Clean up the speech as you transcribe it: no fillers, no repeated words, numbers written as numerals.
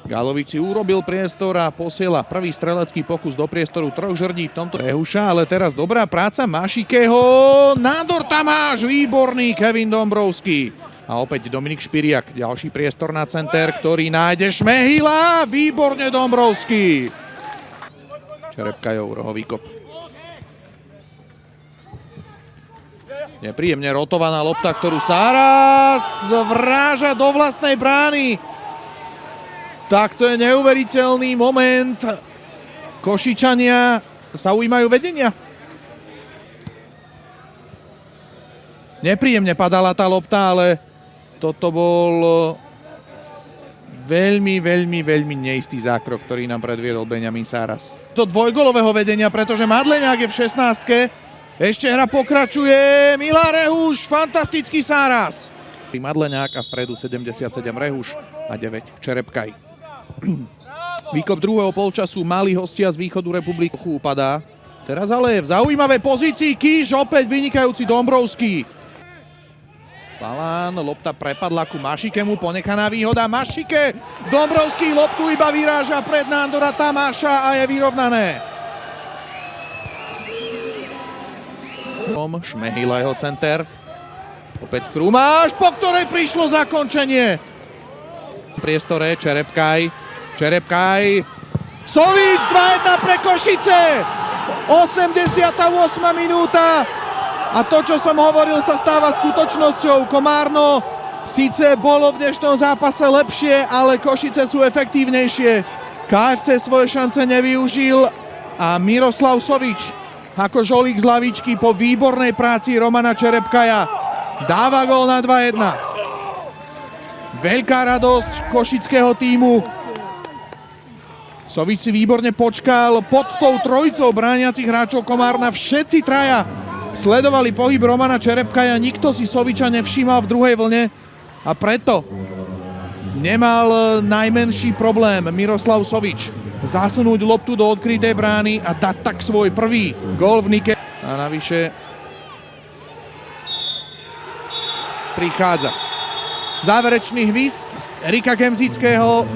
Galovič si urobil priestor a posiela prvý strelecký pokus do priestoru troch žrdí v tomto Rehuša, ale teraz dobrá práca Mašikeho. Nádor Tamáš, výborný Kevin Dombrovský. A opäť Dominik Špiriak, ďalší priestor na center, ktorý nájde Šmehila. Výborne Dombrovský. Čerepkajov, rohový kop. Nepríjemne rotovaná lopta, ktorú Sáras vráža do vlastnej brány. Tak to je neuveriteľný moment. Košičania sa ujímajú vedenia. Nepríjemne padala tá lopta, ale toto bol veľmi neistý zákrok, ktorý nám predviedol Benjamin Sáras. Do dvojgolového vedenia, pretože Madleňák je v 16-ke. Ešte hra pokračuje. Milá Rehuš, fantastický Sáras. Madleňák a vpredu 77 Rehuš a 9 Čerepkaj. Výkop druhého polčasu, malí hostia z východu republiky. Upadá. Teraz ale je v zaujímavej pozícii Kýš, opäť vynikajúci Dombrovský. Palán, lopta prepadla ku Mašikemu, ponechaná výhoda Mašike. Dombrovský loptu iba vyráža pred Nándora Tamáša a je vyrovnané. Šmehila jeho center. Opäť Skrumáš, po ktorej prišlo zakončenie. V priestore Čerepkaj. Sovič 2-1 pre Košice. 88. minúta. A to, čo som hovoril, sa stáva skutočnosťou. Komárno síce bolo v dnešnom zápase lepšie, ale Košice sú efektívnejšie. KFC svoje šance nevyužil a Miroslav Sovič ako žolík z lavičky po výbornej práci Romana Čerepkaja dáva gól na 2-1. Veľká radosť košického tímu. Sovič si výborne počkal pod tou trojicou brániacich hráčov Komárna. Všetci traja sledovali pohyb Romana Čerepkaja. Nikto si Soviča nevšímal v druhej vlne a preto nemal najmenší problém Miroslav Sovič zasunúť loptu do odkrytej brány a dať tak svoj prvý gól v Nike. A navyše prichádza záverečný hvist Erika Kemzického.